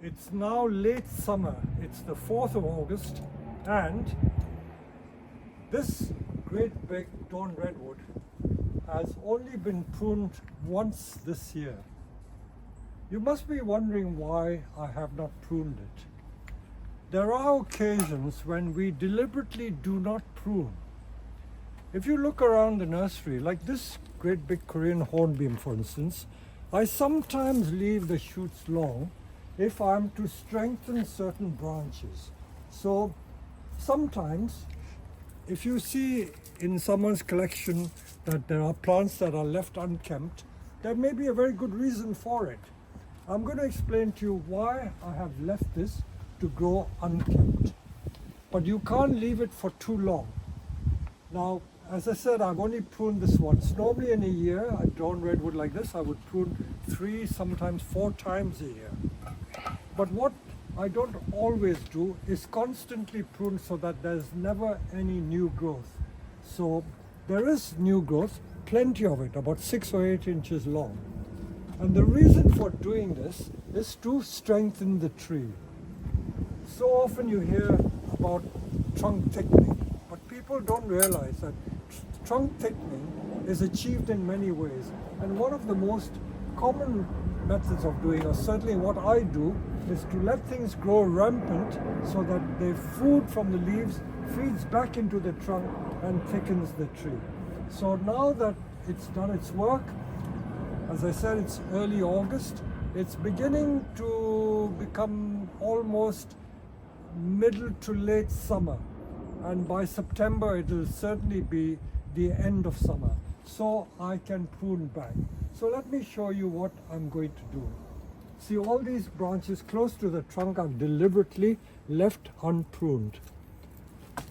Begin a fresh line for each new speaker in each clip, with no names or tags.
It's now late summer. It's the 4th of August, and this great big dawn redwood has only been pruned once this year. You must be wondering why I have not pruned it. There are occasions when we deliberately do not prune. If you look around the nursery, like this great big Korean hornbeam for instance, I sometimes leave the shoots long if I'm to strengthen certain branches. So sometimes if you see in someone's collection that there are plants that are left unkempt, there may be a very good reason for it. I'm going to explain to you why I have left this to grow unkempt. But you can't leave it for too long. Now, as I said, I've only pruned this once. Normally in a year, a dawn redwood like this, I would prune 3, sometimes 4 times a year. But what I don't always do is constantly prune so that there's never any new growth. So there is new growth, plenty of it, about 6 or 8 inches long. And the reason for doing this is to strengthen the tree. So often you hear about trunk thickening, but people don't realize that trunk thickening is achieved in many ways. And one of the most common methods of doing, or certainly what I do, is to let things grow rampant so that the food from the leaves feeds back into the trunk and thickens the tree. So now that it's done its work, as I said, it's early August, it's beginning to become almost middle to late summer, and by September it will certainly be the end of summer, so I can prune back. So let me show you what I'm going to do. See, all these branches close to the trunk are deliberately left unpruned.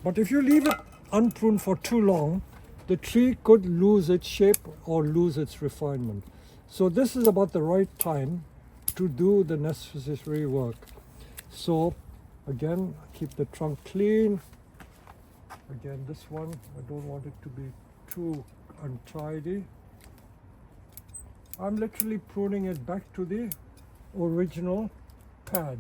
But if you leave it unpruned for too long, the tree could lose its shape or lose its refinement. So this is about the right time to do the necessary work. So again, keep the trunk clean. Again, this one, I don't want it to be too untidy. I'm literally pruning it back to the original pad.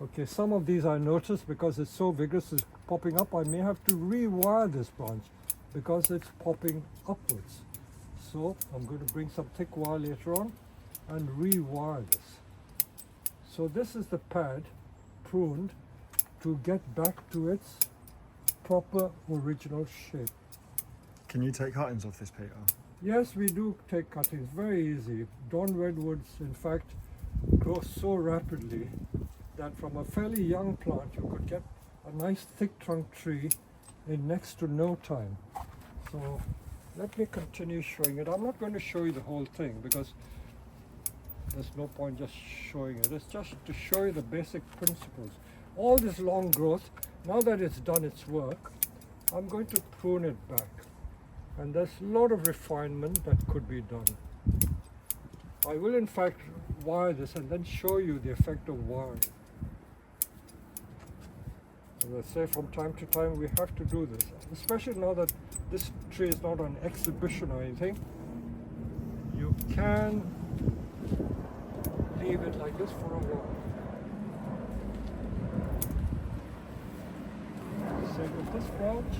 Okay, some of these I noticed because it's so vigorous, it's popping up. I may have to rewire this branch because it's popping upwards. So I'm going to bring some thick wire later on and rewire this. So this is the pad pruned to get back to its proper original shape.
Can you take cuttings off this, Peter?
Yes, we do take cuttings, very easy. Dawn redwoods, in fact, grow so rapidly that from a fairly young plant you could get a nice thick trunk tree in next to no time. So let me continue showing it. I'm not going to show you the whole thing because there's no point just showing it. It's just to show you the basic principles. All this long growth, now that it's done its work, I'm going to prune it back. And there's a lot of refinement that could be done. I will in fact wire this and then show you the effect of wiring. As I say, from time to time we have to do this, especially now that this tree is not on exhibition or anything. You can leave it like this for a while. Same with this branch.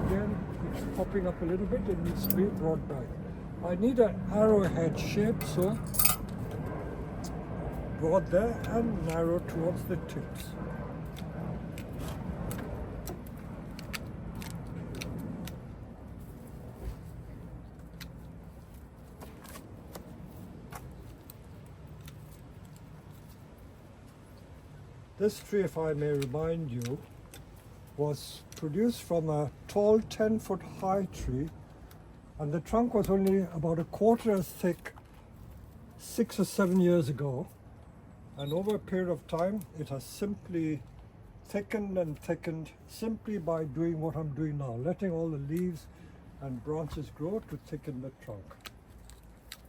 Again, it's popping up a little bit, it needs to be brought back. I need an arrowhead shape, so broad there and narrow towards the tips. This tree, if I may remind you, was produced from a tall 10-foot high tree, and the trunk was only about a quarter as thick 6 or 7 years ago, and over a period of time it has simply thickened and thickened simply by doing what I'm doing now, letting all the leaves and branches grow to thicken the trunk.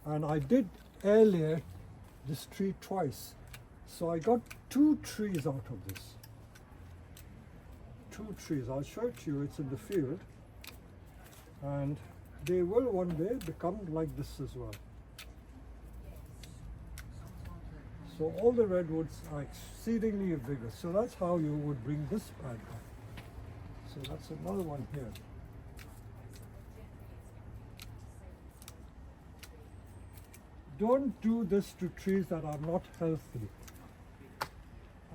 And I did air layer this tree twice, so I got 2 trees out of this. 2 trees. I'll show it to you, it's in the field, and they will one day become like this as well. So all the redwoods are exceedingly vigorous. So that's how you would bring this pad back. So that's another one here. Don't do this to trees that are not healthy.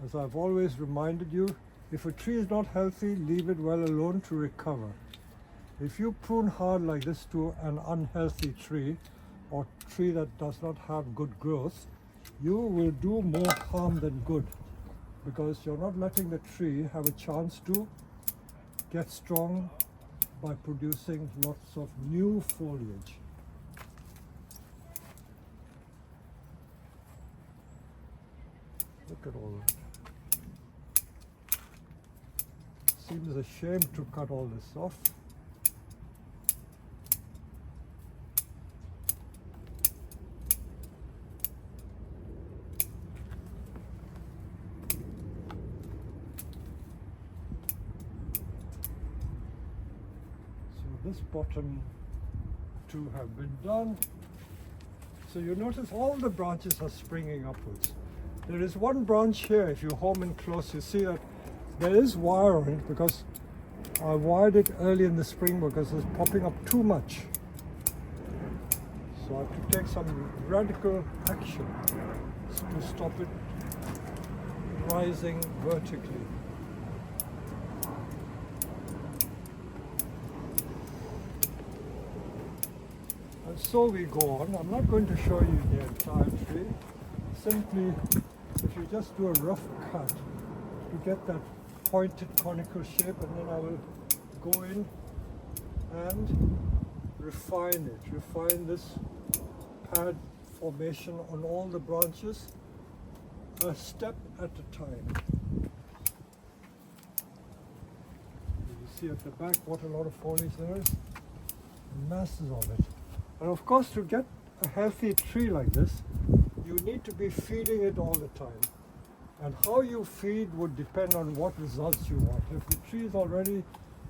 As I've always reminded you, if a tree is not healthy, leave it well alone to recover. If you prune hard like this to an unhealthy tree or tree that does not have good growth, you will do more harm than good, because you're not letting the tree have a chance to get strong by producing lots of new foliage. Look at all that. Seems a shame to cut all this off. So this bottom two have been done. So you notice all the branches are springing upwards. There is one branch here, if you home in close, you see that there is wire on it, because I wired it early in the spring because it's popping up too much. So I have to take some radical action to stop it rising vertically. And so we go on. I'm not going to show you the entire tree. Simply, if you just do a rough cut to get that pointed conical shape, and then I will go in and refine it. Refine this pad formation on all the branches, a step at a time. You see at the back what a lot of foliage there is, masses of it. And of course, to get a healthy tree like this, you need to be feeding it all the time. And how you feed would depend on what results you want. If the tree is already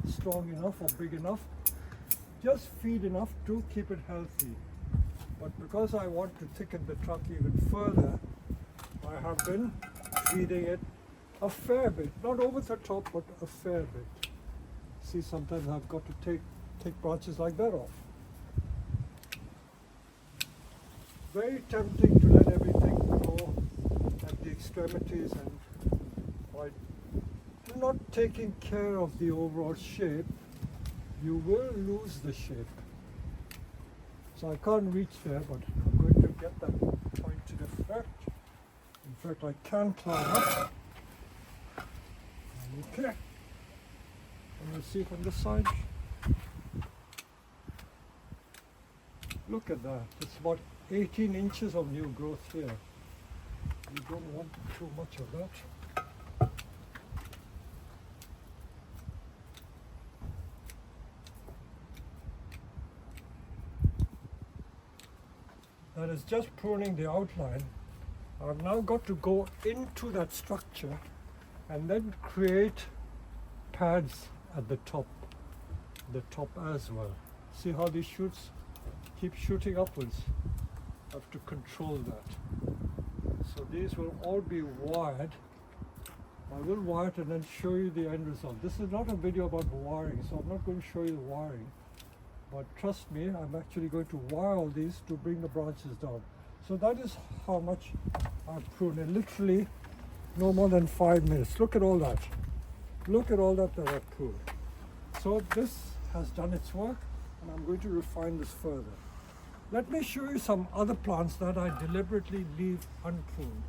strong enough or big enough, just feed enough to keep it healthy. But because I want to thicken the trunk even further, I have been feeding it a fair bit. Not over the top, but a fair bit. See, sometimes I've got to take branches like that off. Very tempting to let everything grow at the extremities, and by not taking care of the overall shape, you will lose the shape. So I can't reach there, but I'm going to get that pointed effect. In fact, I can climb up. Okay. And you'll see from the side. Look at that. It's about 18 inches of new growth here. You don't want too much of that. That is just pruning the outline. I've now got to go into that structure and then create pads at the top as well. See how these shoots keep shooting upwards? I have to control that. So these will all be wired. I will wire it and then show you the end result. This is not a video about wiring, so I'm not going to show you the wiring. But trust me, I'm actually going to wire all these to bring the branches down. So that is how much I've pruned in literally no more than 5 minutes. Look at all that. Look at all that I've pruned. So this has done its work, and I'm going to refine this further. Let me show you some other plants that I deliberately leave unpruned.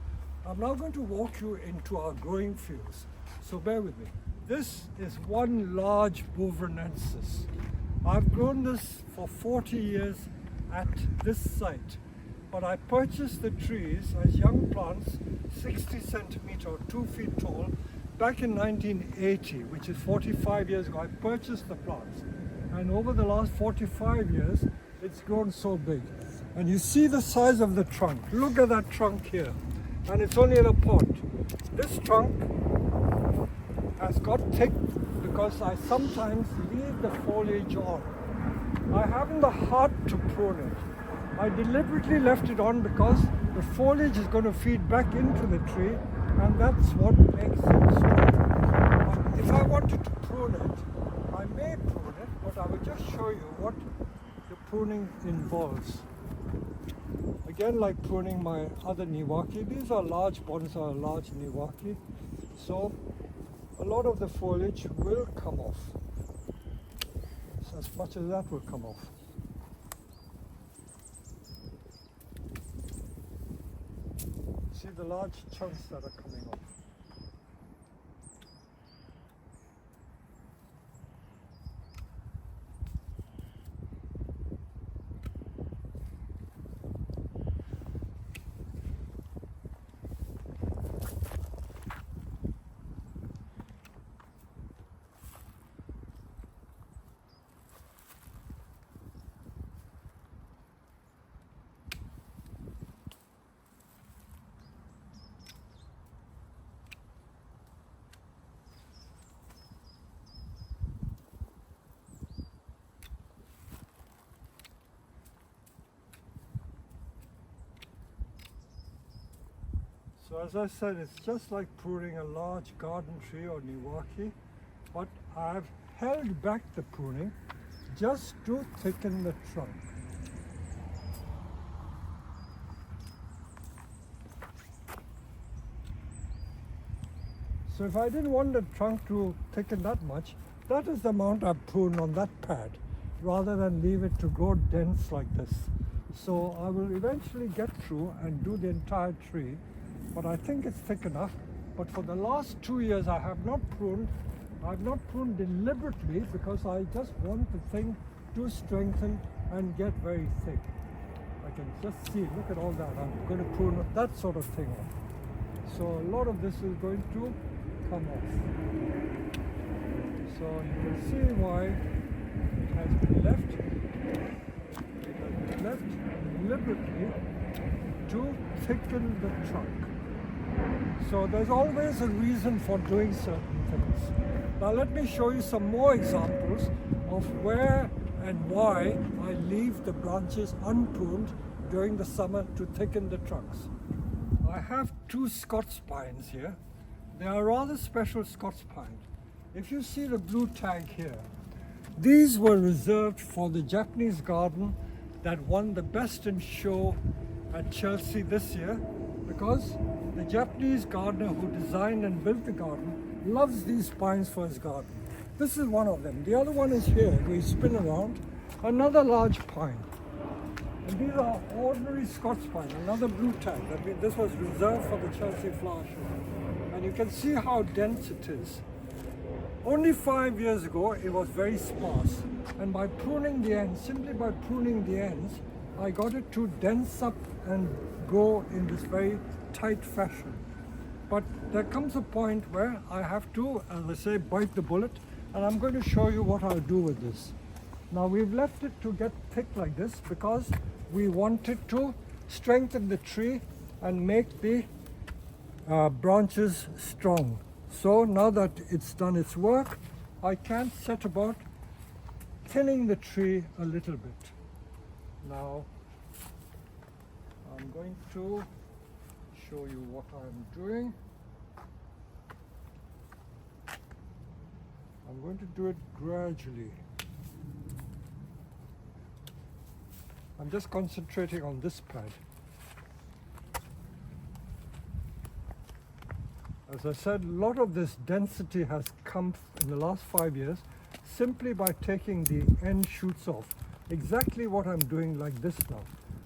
I'm now going to walk you into our growing fields, so bear with me. This is one large Bouvrenensis. I've grown this for 40 years at this site, but I purchased the trees as young plants, 60 centimeter or 2 feet tall, back in 1980, which is 45 years ago. I purchased the plants, and over the last 45 years, it's grown so big. And you see the size of the trunk. Look at that trunk here. And it's only in a pot. This trunk has got thick because I sometimes leave the foliage on. I haven't the heart to prune it. I deliberately left it on because the foliage is going to feed back into the tree, and that's what makes it strong. But if I wanted to prune it, I may prune it, but I will just show you what the pruning involves. Again, like pruning my other Niwaki, these are large bonsai, large Niwaki, so a lot of the foliage will come off. So as much as that will come off. See the large chunks that are coming off. So as I said, it's just like pruning a large garden tree or Niwaki, but I've held back the pruning just to thicken the trunk. So if I didn't want the trunk to thicken that much, that is the amount I prune on that pad, rather than leave it to grow dense like this. So I will eventually get through and do the entire tree, but I think it's thick enough. But for the last 2 years I have not pruned. I've not pruned deliberately because I just want the thing to strengthen and get very thick. I can just see, look at all that. I'm going to prune that sort of thing off. So a lot of this is going to come off. So you can see why it has been left. It has been left deliberately to thicken the trunk. So there's always a reason for doing certain things. Now let me show you some more examples of where and why I leave the branches unpruned during the summer to thicken the trunks. I have 2 Scots pines here. They are rather special Scots pines. If you see the blue tag here, these were reserved for the Japanese garden that won the Best in Show at Chelsea this year, because the Japanese gardener who designed and built the garden loves these pines for his garden. This is one of them. The other one is here. We spin around. Another large pine. And these are ordinary Scots pine, another blue tag. I mean, this was reserved for the Chelsea flower show. And you can see how dense it is. Only 5 years ago, it was very sparse. And by pruning the ends, simply by pruning the ends, I got it to dense up and grow in this very tight fashion. But there comes a point where I have to, as I say, bite the bullet, and I'm going to show you what I'll do with this. Now we've left it to get thick like this because we wanted to strengthen the tree and make the branches strong. So now that it's done its work, I can set about thinning the tree a little bit. Now I'm going to show you what I'm doing. I'm going to do it gradually. I'm just concentrating on this pad. As I said, a lot of this density has come in the last 5 years simply by taking the end shoots off. Exactly what I'm doing like this now.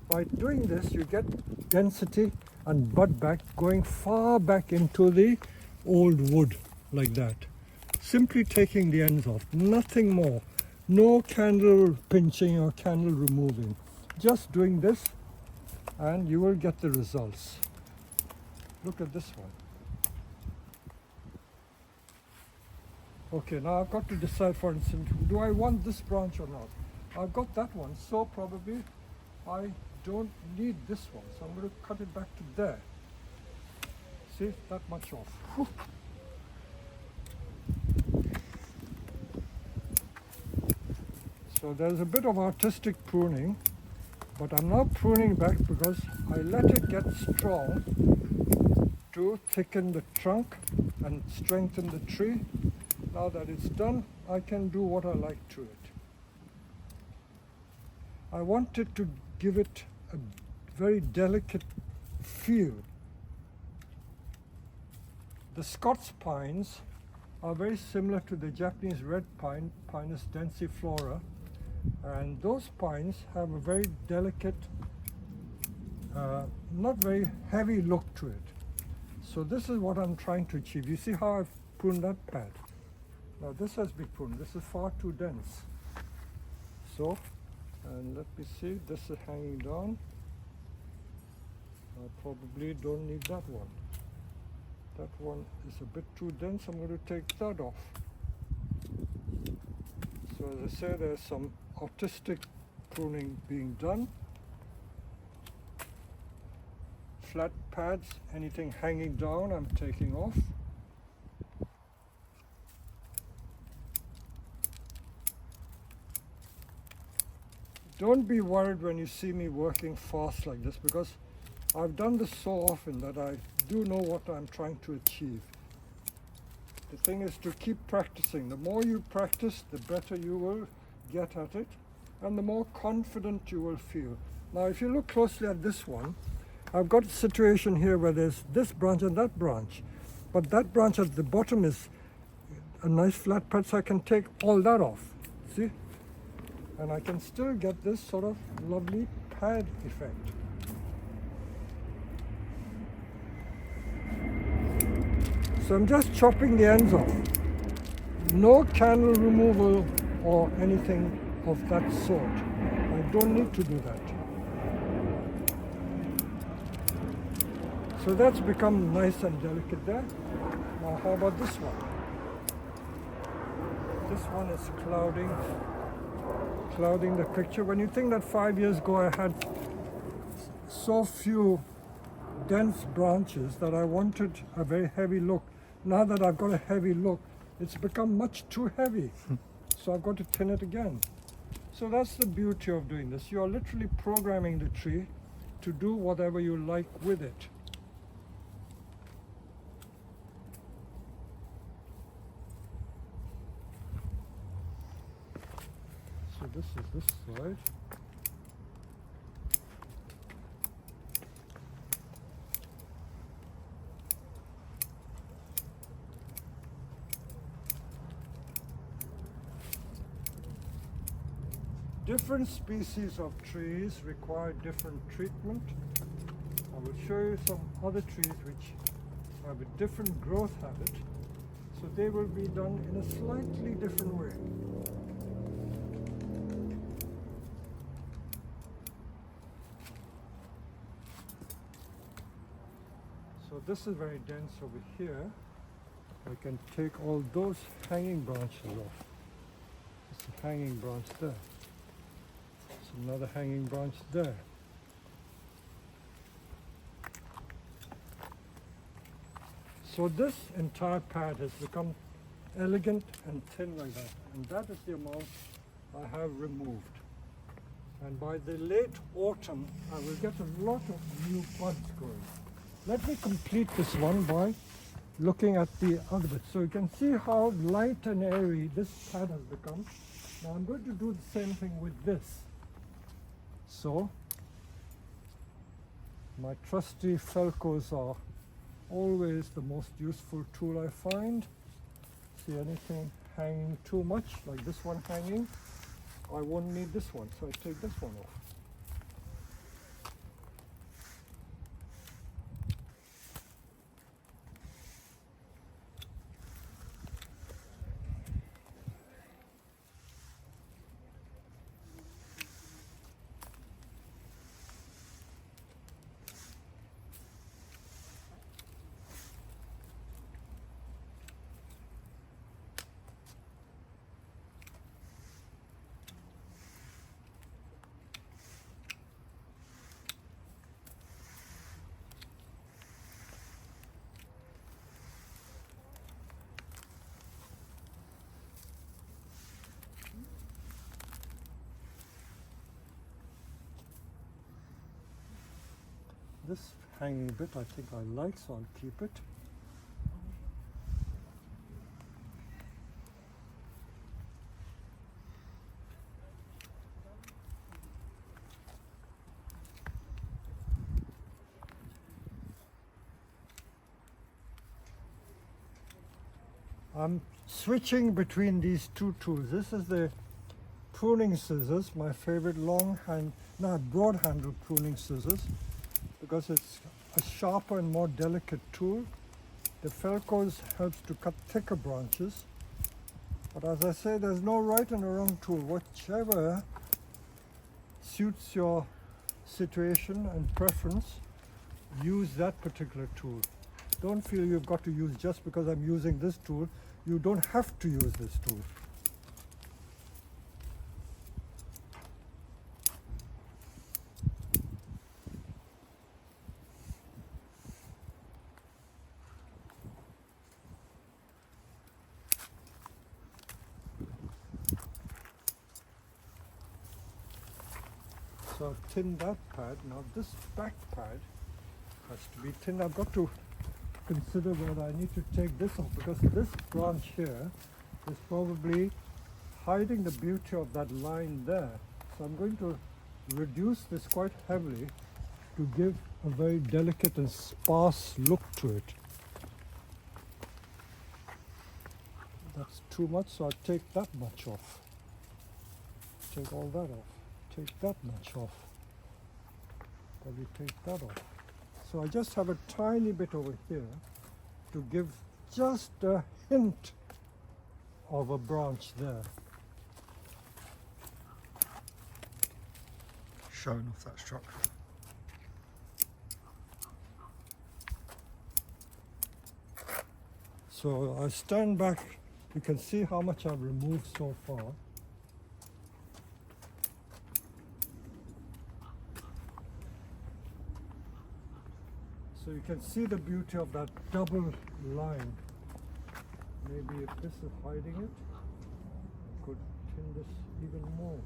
By doing this, you get density and bud back going far back into the old wood like that. Simply taking the ends off, nothing more. No candle pinching or candle removing. Just doing this and you will get the results. Look at this one. Okay, now I've got to decide, for instance, do I want this branch or not? I've got that one, so probably I don't need this one. So I'm going to cut it back to there. See, that much off. Whew. So there's a bit of artistic pruning But I'm now pruning back because I let it get strong to thicken the trunk and strengthen the tree. Now that it's done, I can do what I like to it. I wanted to give it a very delicate feel. The Scots pines are very similar to the Japanese red pine, Pinus densiflora, and those pines have a very delicate, not very heavy look to it. So this is what I'm trying to achieve. You see how I've pruned that pad? Now this has been pruned. This is far too dense. So, and let me see, this is hanging down. I probably don't need that one. That one is a bit too dense. I'm going to take that off. So as I say, there's some artistic pruning being done. Flat pads, anything hanging down, I'm taking off. Don't be worried when you see me working fast like this, because I've done this so often that I do know what I'm trying to achieve. The thing is to keep practicing. The more you practice, the better you will get at it, and the more confident you will feel. Now, if you look closely at this one, I've got a situation here where there's this branch and that branch, but that branch at the bottom is a nice flat pad, so I can take all that off, see? And I can still get this sort of lovely pad effect. So I'm just chopping the ends off. No candle removal or anything of that sort. I don't need to do that. So that's become nice and delicate there. Now how about this one? This one is clouding the picture. When you think that 5 years ago I had so few dense branches that I wanted a very heavy look. Now that I've got a heavy look, it's become much too heavy. So I've got to thin it again. So that's the beauty of doing this. You're literally programming the tree to do whatever you like with it. So this is this side. Different species of trees require different treatment. I will show you some other trees which have a different growth habit, so they will be done in a slightly different way. So this is very dense over here. I can take all those hanging branches off. There's a hanging branch there. Another hanging branch there. So this entire pad has become elegant and thin like that, and that is the amount I have removed. And by the late autumn, I will get a lot of new buds going. Let me complete this one by looking at the other bit. So you can see how light and airy this pad has become. Now I'm going to do the same thing with this. So, my trusty Felcos are always the most useful tool I find. See anything hanging too much, like this one hanging, I won't need this one, so I take this one off. this hanging bit I think I like, so I'll keep it. I'm switching between these two tools. This is the pruning scissors, my favorite broad handle pruning scissors, because it's a sharper and more delicate tool. The Felco's helps to cut thicker branches. But as I say, there's no right and a wrong tool. Whichever suits your situation and preference, use that particular tool. Don't feel you've got to use just because I'm using this tool. You don't have to use this tool. So I've tinned that pad. Now this back pad has to be tinned. I've got to consider whether I need to take this off, because this branch here is probably hiding the beauty of that line there. So I'm going to reduce this quite heavily to give a very delicate and sparse look to it. That's too much, so I'll take that much off. Take all that off. Take that much off. Probably take that off. So I just have a tiny bit over here to give just a hint of a branch there.
Showing off that structure.
So I stand back, you can see how much I've removed so far. So you can see the beauty of that double line. Maybe if this is hiding it, I could tin this even more.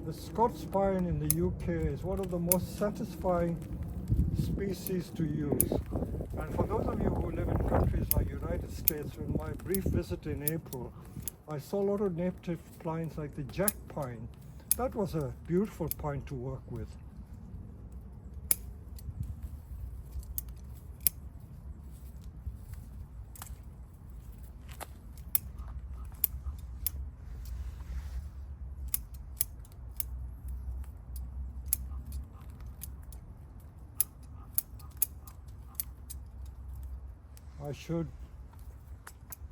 The Scots pine in the UK is one of the most satisfying species to use. And for those of you who live in countries like United States, in my brief visit in April, I saw a lot of native pines like the jack pine. That was a beautiful pine to work with. I should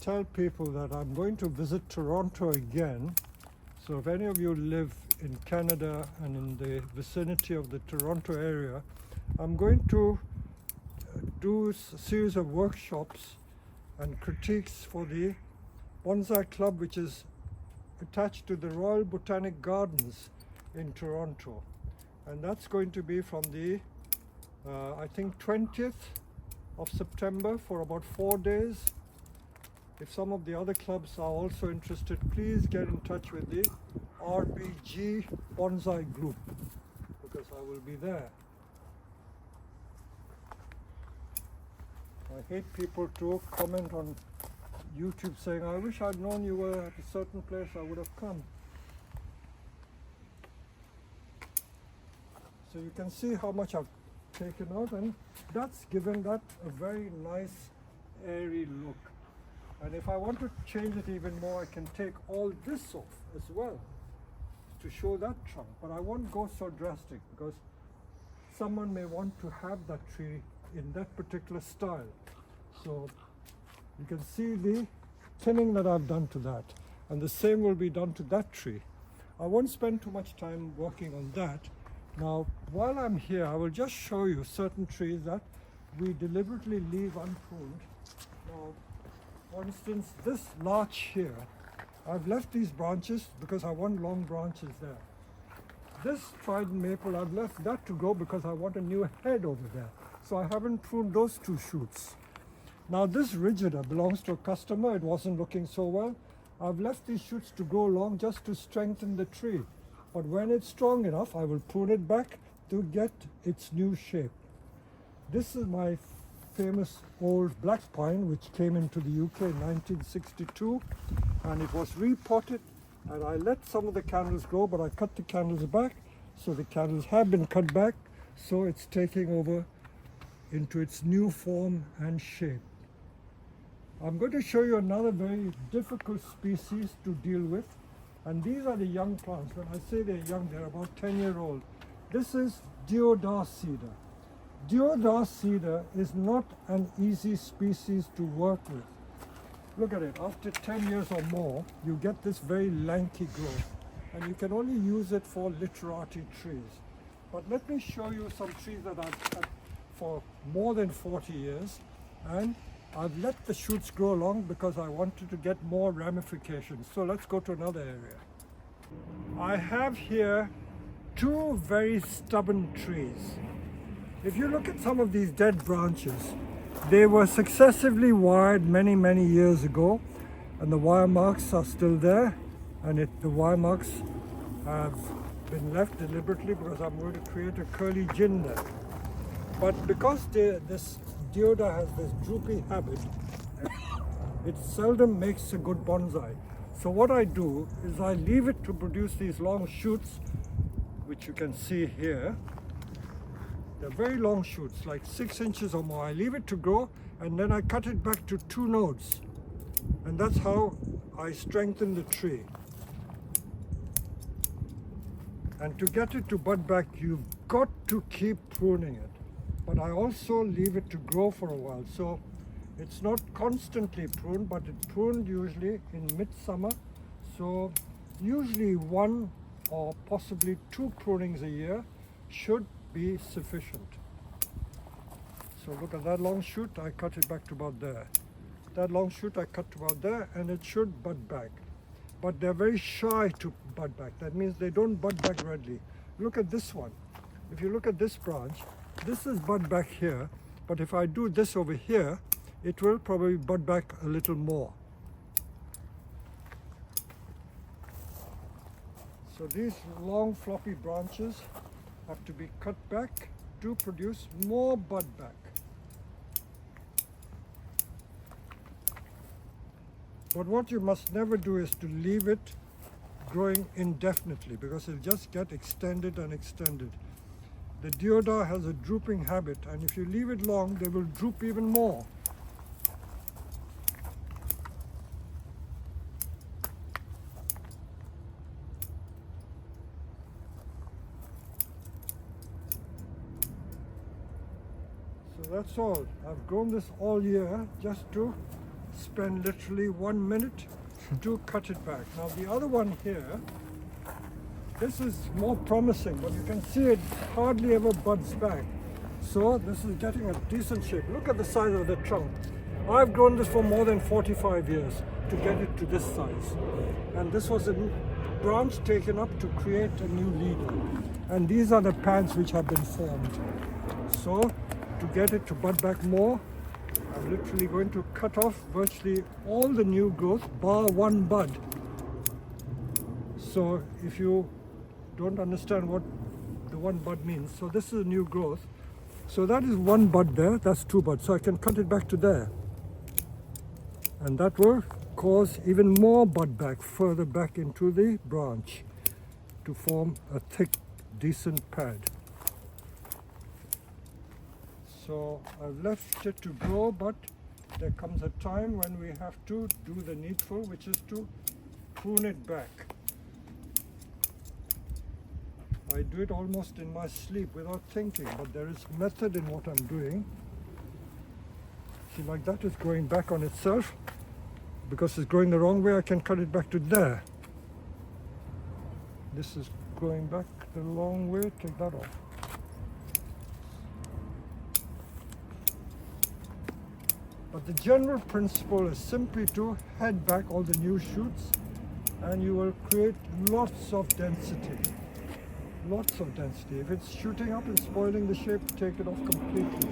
tell people that I'm going to visit Toronto again. So if any of you live in Canada and in the vicinity of the Toronto area, I'm going to do a series of workshops and critiques for the Bonsai Club, which is attached to the Royal Botanic Gardens in Toronto. And that's going to be from the, I think, 20th of September for about 4 days. If some of the other clubs are also interested, please get in touch with the RBG Bonsai group, because I will be there. I hate people to comment on YouTube saying, I wish I'd known you were at a certain place, I would have come. So you can see how much I've taken out, and that's given that a very nice airy look. And if I want to change it even more, I can take all this off as well to show that trunk. But I won't go so drastic, because someone may want to have that tree in that particular style. So you can see the thinning that I've done to that, and the same will be done to that tree. I won't spend too much time working on that. Now, while I'm here, I will just show you certain trees that we deliberately leave unpruned. Now, for instance, this larch here, I've left these branches because I want long branches there. This trident maple, I've left that to go because I want a new head over there. So I haven't pruned those two shoots. Now this rigida belongs to a customer. It wasn't looking so well. I've left these shoots to grow long just to strengthen the tree. But when it's strong enough, I will prune it back to get its new shape. This is my famous old black pine which came into the UK in 1962, and it was repotted, and I let some of the candles grow, but I cut the candles back, so the candles have been cut back, so it's taking over into its new form and shape. I'm going to show you another very difficult species to deal with, and these are the young plants. When I say they're young, they're about 10-year-old. This is deodar cedar. Deodar cedar is not an easy species to work with. Look at it, after 10 years or more, you get this very lanky growth, and you can only use it for literati trees. But let me show you some trees that I've cut for more than 40 years, and I've let the shoots grow along because I wanted to get more ramifications. So let's go to another area. I have here two very stubborn trees. If you look at some of these dead branches, they were successively wired many years ago, and the wire marks are still there, and the wire marks have been left deliberately because I'm going to create a curly gin there. But because this deodar has this droopy habit, it seldom makes a good bonsai. So what I do is I leave it to produce these long shoots, which you can see here. They're very long shoots, like 6 inches or more. I leave it to grow, and then I cut it back to 2 nodes. And that's how I strengthen the tree. And to get it to bud back, you've got to keep pruning it. But I also leave it to grow for a while. So it's not constantly pruned, but it's pruned usually in midsummer. So usually 1 or possibly 2 prunings a year should be sufficient. So look at that long shoot, I cut it back to about there. That long shoot I cut to about there, and it should bud back. But they're very shy to bud back. That means they don't bud back readily. Look at this one. If you look at this branch, this is bud back here, but if I do this over here, it will probably bud back a little more. So these long floppy branches have to be cut back to produce more bud back. But what you must never do is to leave it growing indefinitely, because it'll just get extended and extended. The deodar has a drooping habit, and if you leave it long, they will droop even more. So that's all. I've grown this all year just to spend literally 1 minute to cut it back. Now the other one here, this is more promising, but you can see it hardly ever buds back. So this is getting a decent shape. Look at the size of the trunk. I've grown this for more than 45 years to get it to this size. And this was a branch taken up to create a new leader. And these are the pads which have been formed. So to get it to bud back more, I'm literally going to cut off virtually all the new growth, bar 1 bud. So if you don't understand what the 1 bud means, so this is a new growth. So that is 1 bud there, that's 2 buds. So I can cut it back to there. And that will cause even more bud back further back into the branch to form a thick, decent pad. So I've left it to grow, but there comes a time when we have to do the needful, which is to prune it back. I do it almost in my sleep without thinking, but there is method in what I'm doing. See, like that is growing back on itself. Because it's growing the wrong way, I can cut it back to there. This is going back the long way, take that off. But the general principle is simply to head back all the new shoots, and you will create lots of density. lots of density. If it's shooting up and spoiling the shape, take it off completely.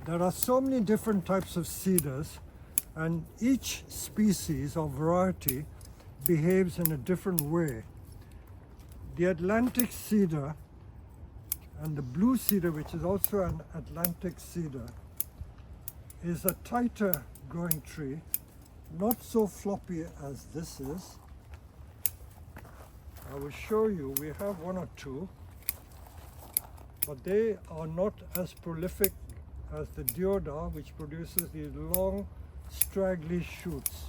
There are so many different types of cedars, and each species or variety behaves in a different way. The Atlantic cedar and the blue cedar, which is also an Atlantic cedar, is a tighter growing tree, not so floppy as this is. I will show you, we have one or two, but they are not as prolific as the deodar, which produces these long, straggly shoots.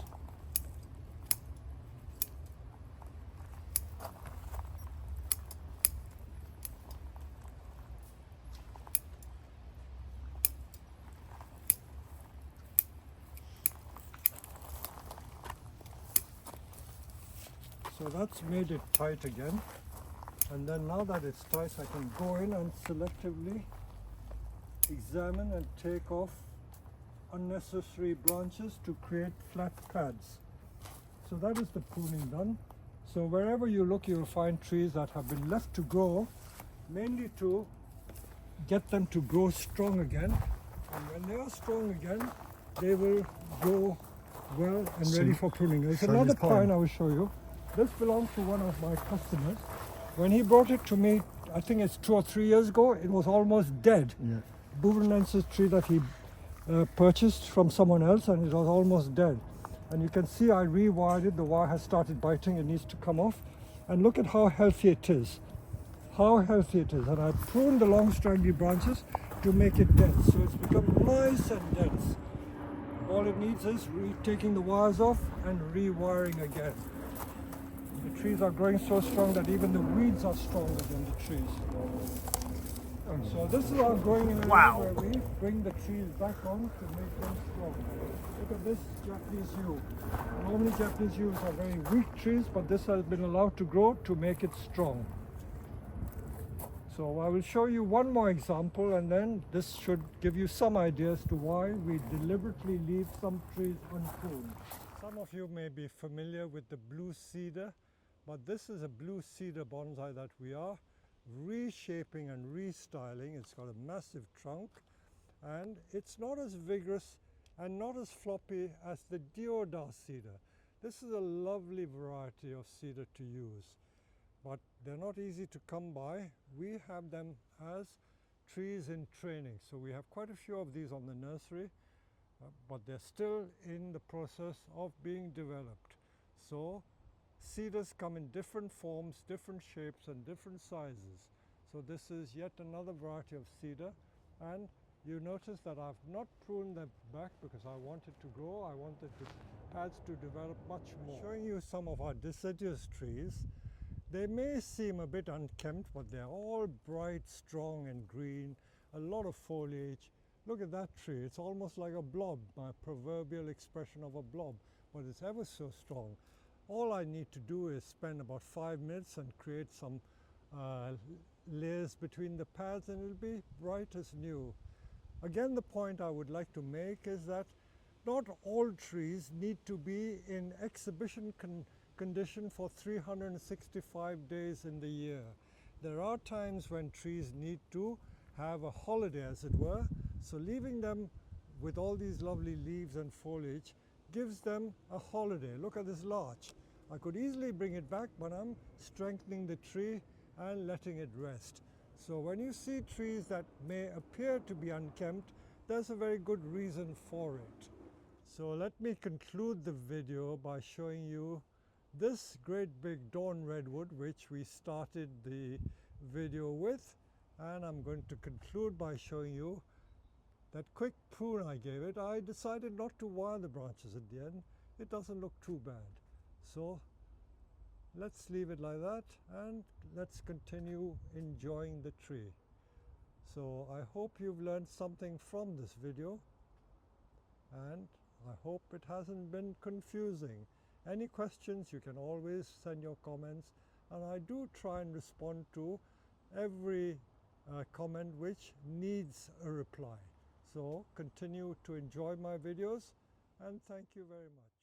So that's made it tight again, and then now that it's tight, I can go in and selectively examine and take off unnecessary branches to create flat pads. So that is the pruning done. So wherever you look, you will find trees that have been left to grow, mainly to get them to grow strong again. And when they are strong again, they will grow well and ready for pruning. There's another pine I will show you. This belongs to one of my customers. When he brought it to me, I think it's 2 or 3 years ago, it was almost dead.
Yeah.
Bourbonensis tree that he purchased from someone else, and it was almost dead. And you can see I rewired it. The wire has started biting. It needs to come off. And look at how healthy it is. How healthy it is. And I pruned the long straggly branches to make it dense. So it's become nice and dense. All it needs is taking the wires off and rewiring again. The trees are growing so strong that even the weeds are stronger than the trees. So this is our growing area where we bring the trees back on to make them strong. Look at this Japanese yew. Normally Japanese yews are very weak trees, but this has been allowed to grow to make it strong. So I will show you one more example, and then this should give you some ideas to why we deliberately leave some trees unpruned. Some of you may be familiar with the blue cedar, but this is a blue cedar bonsai that we are reshaping and restyling. It's got a massive trunk, and it's not as vigorous and not as floppy as the deodar cedar. This is a lovely variety of cedar to use, but they're not easy to come by. We have them as trees in training, so we have quite a few of these on the nursery, but they're still in the process of being developed. So cedars come in different forms, different shapes and different sizes. So this is yet another variety of cedar, and you notice that I've not pruned them back because I wanted to grow. I wanted the pads to develop much more. Showing you some of our deciduous trees. They may seem a bit unkempt, but they're all bright, strong and green, a lot of foliage. Look at that tree. It's almost like a blob, my proverbial expression of a blob, but it's ever so strong. All I need to do is spend about 5 minutes and create some layers between the pads, and it'll be bright as new. Again, the point I would like to make is that not all trees need to be in exhibition condition for 365 days in the year. There are times when trees need to have a holiday, as it were, so leaving them with all these lovely leaves and foliage gives them a holiday. Look at this larch. I could easily bring it back, but I'm strengthening the tree and letting it rest. So when you see trees that may appear to be unkempt, there's a very good reason for it. So let me conclude the video by showing you this great big dawn redwood, which we started the video with, and I'm going to conclude by showing you that quick prune I gave it. I decided not to wire the branches at the end. It doesn't look too bad. So let's leave it like that, and let's continue enjoying the tree. So I hope you've learned something from this video, and I hope it hasn't been confusing. Any questions, you can always send your comments, and I do try and respond to every comment which needs a reply. So continue to enjoy my videos, and thank you very much.